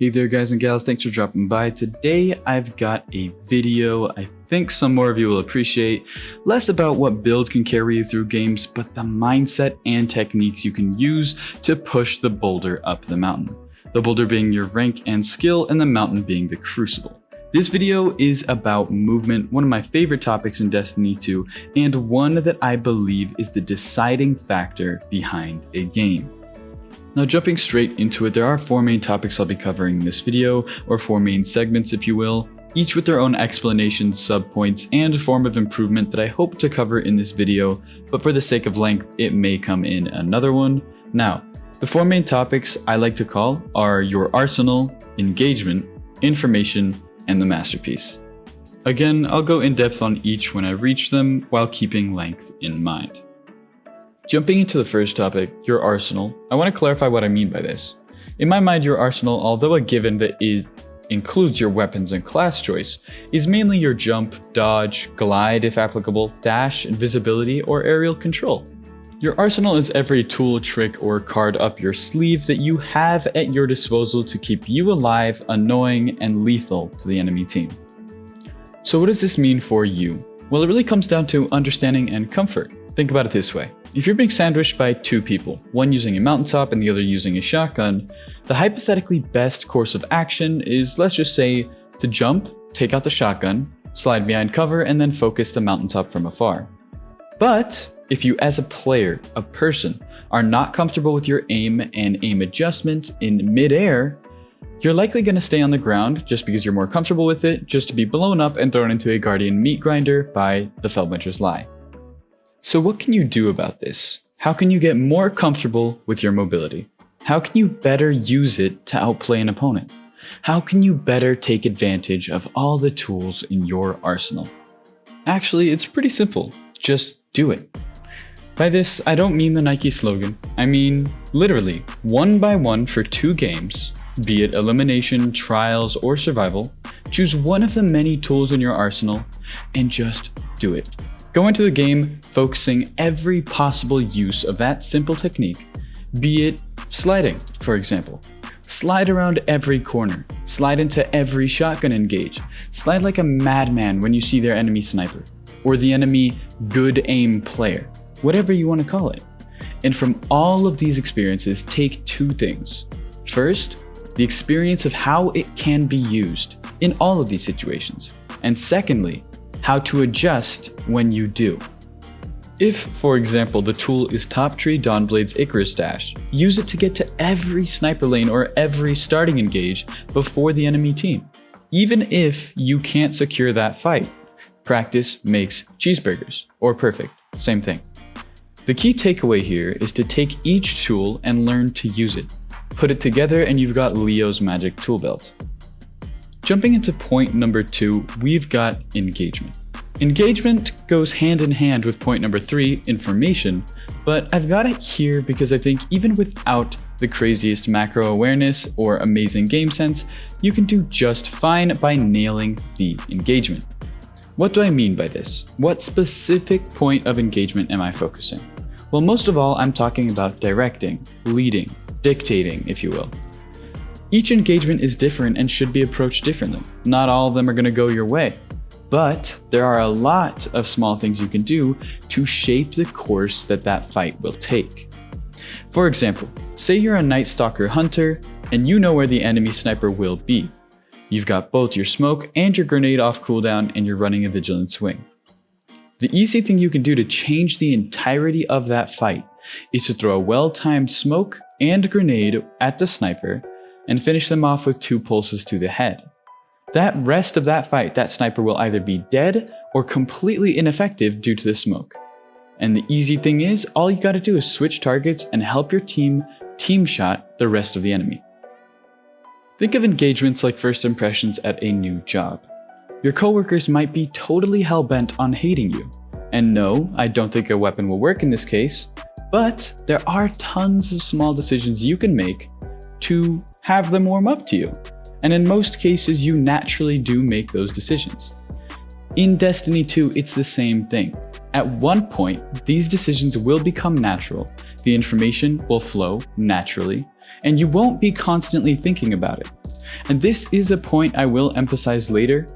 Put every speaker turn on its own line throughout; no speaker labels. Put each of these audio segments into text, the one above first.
Hey there guys and gals, thanks for dropping by. Today I've got a video I think some more of you will appreciate, less about what build can carry you through games, but the mindset and techniques you can use to push the boulder up the mountain. The boulder being your rank and skill, and the mountain being the crucible. This video is about movement, one of my favorite topics in Destiny 2, and one that I believe is the deciding factor behind a game. Now jumping straight into it, there are 4 main topics I'll be covering in this video, or 4 main segments if you will, each with their own explanations, subpoints, and form of improvement that I hope to cover in this video, but for the sake of length, it may come in another one. Now, the 4 main topics I like to call are your arsenal, engagement, information, and the masterpiece. Again, I'll go in depth on each when I reach them while keeping length in mind. Jumping into the first topic, your arsenal, I want to clarify what I mean by this. In my mind, your arsenal, although a given that it includes your weapons and class choice, is mainly your jump, dodge, glide if applicable, dash, invisibility, or aerial control. Your arsenal is every tool, trick, or card up your sleeve that you have at your disposal to keep you alive, annoying, and lethal to the enemy team. So what does this mean for you? Well, it really comes down to understanding and comfort. Think about it this way. If you're being sandwiched by 2 people, one using a mountaintop and the other using a shotgun, the hypothetically best course of action is, let's just say, to jump, take out the shotgun, slide behind cover, and then focus the mountaintop from afar. But if you as a player, a person, are not comfortable with your aim and aim adjustment in mid-air, you're likely going to stay on the ground just because you're more comfortable with it, just to be blown up and thrown into a Guardian meat grinder by the Feldwinter's Lie. So what can you do about this? How can you get more comfortable with your mobility? How can you better use it to outplay an opponent? How can you better take advantage of all the tools in your arsenal? Actually, it's pretty simple. Just do it. By this, I don't mean the Nike slogan. I mean, literally, 1 by 1 for 2 games, be it elimination, trials, or survival, choose one of the many tools in your arsenal and just do it. Go into the game focusing every possible use of that simple technique, be it sliding, for example. Slide around every corner, slide into every shotgun engage, slide like a madman when you see their enemy sniper, or the enemy good aim player, whatever you want to call it. And from all of these experiences, take 2 things. First, the experience of how it can be used in all of these situations. And secondly, how to adjust when you do. If, for example, the tool is Top Tree Dawnblade's Icarus Dash, use it to get to every sniper lane or every starting engage before the enemy team. Even if you can't secure that fight, practice makes cheeseburgers, or perfect, same thing. The key takeaway here is to take each tool and learn to use it. Put it together and you've got Leo's magic tool belt. Jumping into point number 2, we've got engagement. Engagement goes hand in hand with point number 3, information, but I've got it here because I think even without the craziest macro awareness or amazing game sense, you can do just fine by nailing the engagement. What do I mean by this? What specific point of engagement am I focusing? Well, most of all, I'm talking about directing, leading, dictating, if you will. Each engagement is different and should be approached differently. Not all of them are going to go your way, but there are a lot of small things you can do to shape the course that fight will take. For example, say you're a Night Stalker hunter and you know where the enemy sniper will be. You've got both your smoke and your grenade off cooldown and you're running a vigilant swing. The easy thing you can do to change the entirety of that fight is to throw a well-timed smoke and grenade at the sniper and finish them off with 2 pulses to the head. That rest of that fight, that sniper will either be dead or completely ineffective due to the smoke. And the easy thing is, all you gotta do is switch targets and help your team shot the rest of the enemy. Think of engagements like first impressions at a new job. Your coworkers might be totally hell-bent on hating you. And no, I don't think a weapon will work in this case, but there are tons of small decisions you can make to have them warm up to you. And in most cases, you naturally do make those decisions. In Destiny 2, it's the same thing. At one point, these decisions will become natural, the information will flow naturally, and you won't be constantly thinking about it. And this is a point I will emphasize later: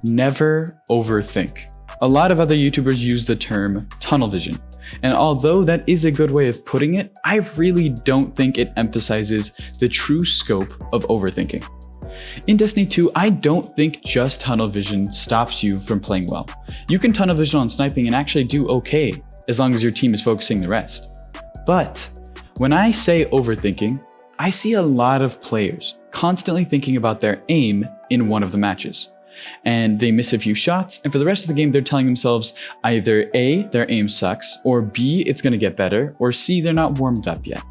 never overthink. A lot of other YouTubers use the term tunnel vision, and although that is a good way of putting it, I really don't think it emphasizes the true scope of overthinking. In Destiny 2, I don't think just tunnel vision stops you from playing well. You can tunnel vision on sniping and actually do okay, as long as your team is focusing the rest. But when I say overthinking, I see a lot of players constantly thinking about their aim in one of the matches. And they miss a few shots, and for the rest of the game they're telling themselves either A, their aim sucks, or B, it's going to get better, or C, they're not warmed up yet.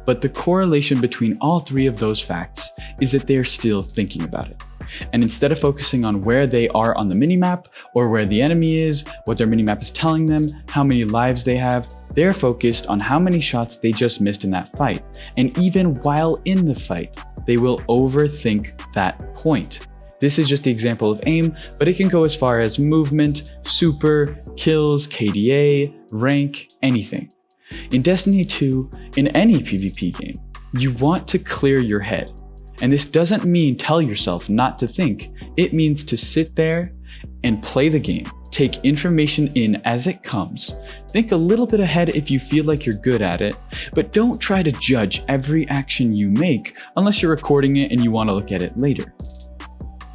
But the correlation between all three of those facts is that they're still thinking about it. And instead of focusing on where they are on the minimap, or where the enemy is, what their minimap is telling them, how many lives they have, they're focused on how many shots they just missed in that fight. And even while in the fight, they will overthink that point. This is just the example of aim, but it can go as far as movement, super, kills, KDA, rank, anything. In Destiny 2, in any PvP game, you want to clear your head. And this doesn't mean tell yourself not to think. It means to sit there and play the game. Take information in as it comes. Think a little bit ahead if you feel like you're good at it, but don't try to judge every action you make unless you're recording it and you want to look at it later.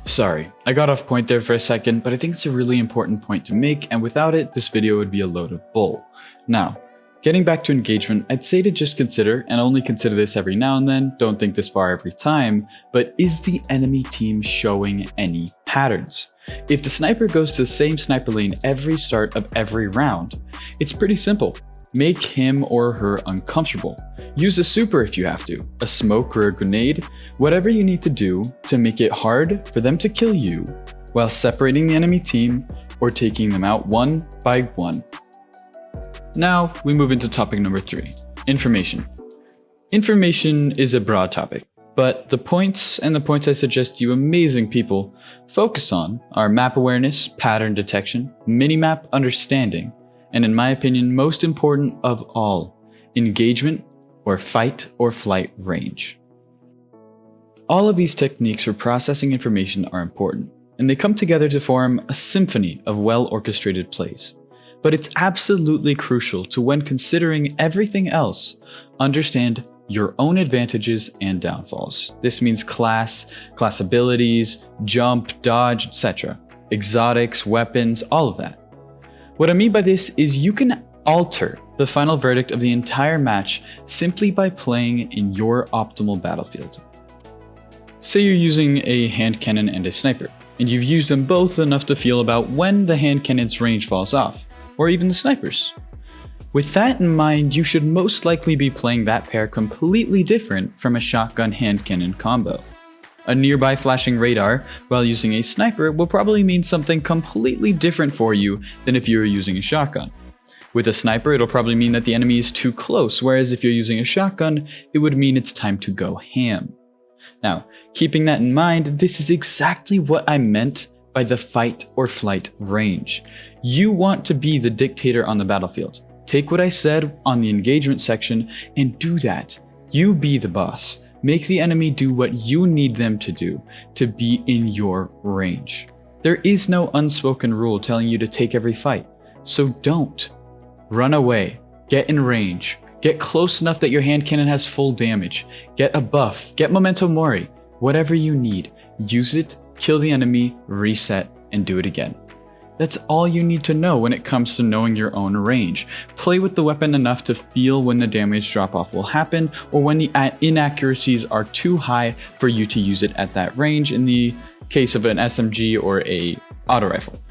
Sorry, I got off point there for a second, but I think it's a really important point to make, and without it, this video would be a load of bull. Now, getting back to engagement, I'd say to just consider, and only consider this every now and then, don't think this far every time, but is the enemy team showing any patterns? If the sniper goes to the same sniper lane every start of every round, it's pretty simple. Make him or her uncomfortable. Use a super if you have to, a smoke or a grenade, whatever you need to do to make it hard for them to kill you while separating the enemy team or taking them out one by one. Now we move into topic number 3, information. Information is a broad topic, but the points I suggest you amazing people focus on are map awareness, pattern detection, minimap understanding, and in my opinion, most important of all, engagement or fight or flight range. All of these techniques for processing information are important, and they come together to form a symphony of well-orchestrated plays. But it's absolutely crucial to, when considering everything else, understand your own advantages and downfalls. This means class abilities, jump, dodge, etc. Exotics, weapons, all of that. What I mean by this is you can alter the final verdict of the entire match simply by playing in your optimal battlefield. Say you're using a hand cannon and a sniper, and you've used them both enough to feel about when the hand cannon's range falls off, or even the sniper's. With that in mind, you should most likely be playing that pair completely different from a shotgun hand cannon combo. A nearby flashing radar while using a sniper will probably mean something completely different for you than if you were using a shotgun. With a sniper, it'll probably mean that the enemy is too close, whereas if you're using a shotgun, it would mean it's time to go ham. Now, keeping that in mind, this is exactly what I meant by the fight or flight range. You want to be the dictator on the battlefield. Take what I said on the engagement section and do that. You be the boss. Make the enemy do what you need them to do to be in your range. There is no unspoken rule telling you to take every fight, so don't. Run away, get in range, get close enough that your hand cannon has full damage, get a buff, get memento mori, whatever you need. Use it, kill the enemy, reset, and do it again. That's all you need to know when it comes to knowing your own range. Play with the weapon enough to feel when the damage drop-off will happen, or when the inaccuracies are too high for you to use it at that range in the case of an SMG or a auto rifle.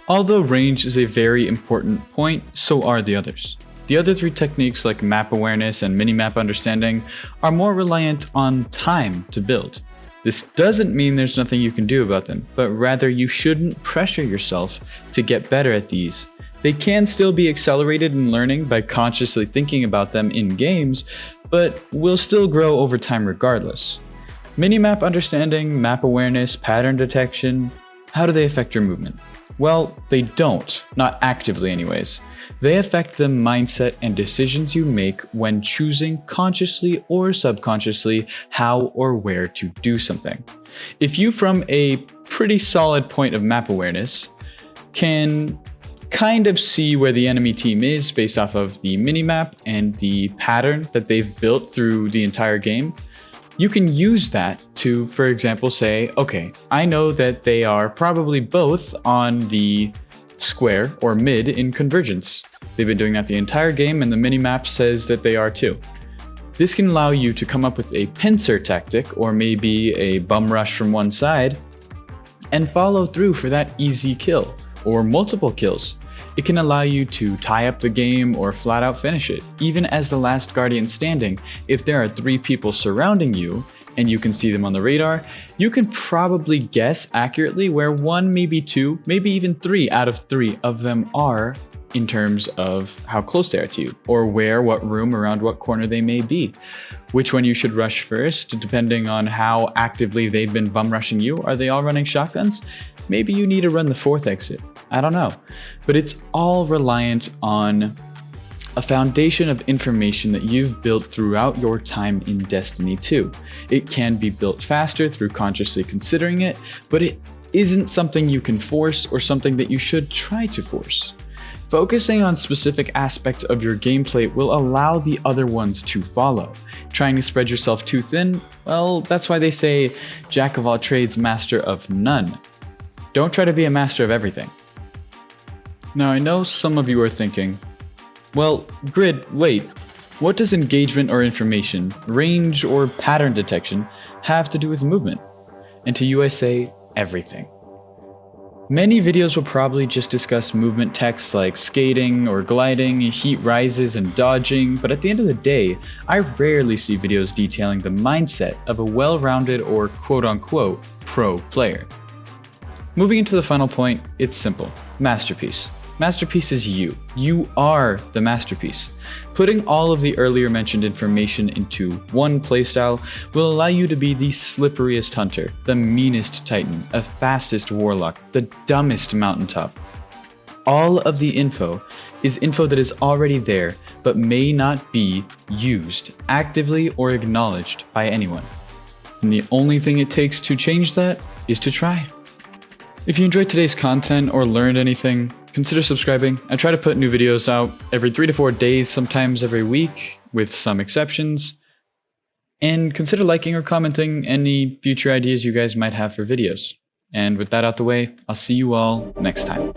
Although range is a very important point, so are the others. The other 3 techniques like map awareness and minimap understanding are more reliant on time to build. This doesn't mean there's nothing you can do about them, but rather you shouldn't pressure yourself to get better at these. They can still be accelerated in learning by consciously thinking about them in games, but will still grow over time regardless. Minimap understanding, map awareness, pattern detection, how do they affect your movement? Well, they don't, not actively anyways. They affect the mindset and decisions you make when choosing consciously or subconsciously how or where to do something. If you, from a pretty solid point of map awareness, can kind of see where the enemy team is based off of the minimap and the pattern that they've built through the entire game, you can use that to, for example, say, okay, I know that they are probably both on the square or mid in convergence. They've been doing that the entire game, and the minimap says that they are too. This can allow you to come up with a pincer tactic, or maybe a bum rush from one side, and follow through for that easy kill, or multiple kills. It can allow you to tie up the game or flat out finish it. Even as the last guardian standing, if there are 3 people surrounding you and you can see them on the radar, you can probably guess accurately where 1, maybe 2, maybe even 3 out of 3 of them are in terms of how close they are to you, or where, what room, around what corner they may be. Which one you should rush first, depending on how actively they've been bum rushing you. Are they all running shotguns? Maybe you need to run the 4th exit. I don't know. But it's all reliant on a foundation of information that you've built throughout your time in Destiny 2. It can be built faster through consciously considering it, but it isn't something you can force or something that you should try to force. Focusing on specific aspects of your gameplay will allow the other ones to follow. Trying to spread yourself too thin, well, that's why they say jack of all trades, master of none. Don't try to be a master of everything. Now I know some of you are thinking, well, Grid, wait, what does engagement or information, range or pattern detection have to do with movement? And to you I say, everything. Many videos will probably just discuss movement techs like skating or gliding, heat rises and dodging, but at the end of the day, I rarely see videos detailing the mindset of a well-rounded or quote-unquote pro player. Moving into the final point, it's simple. Masterpiece. Masterpiece is you. You are the masterpiece. Putting all of the earlier mentioned information into one playstyle will allow you to be the slipperiest hunter, the meanest titan, a fastest warlock, the dumbest mountaintop. All of the info is info that is already there, but may not be used actively or acknowledged by anyone. And the only thing it takes to change that is to try. If you enjoyed today's content or learned anything, consider subscribing. I try to put new videos out every 3 to 4 days, sometimes every week, with some exceptions. And consider liking or commenting any future ideas you guys might have for videos. And with that out the way, I'll see you all next time.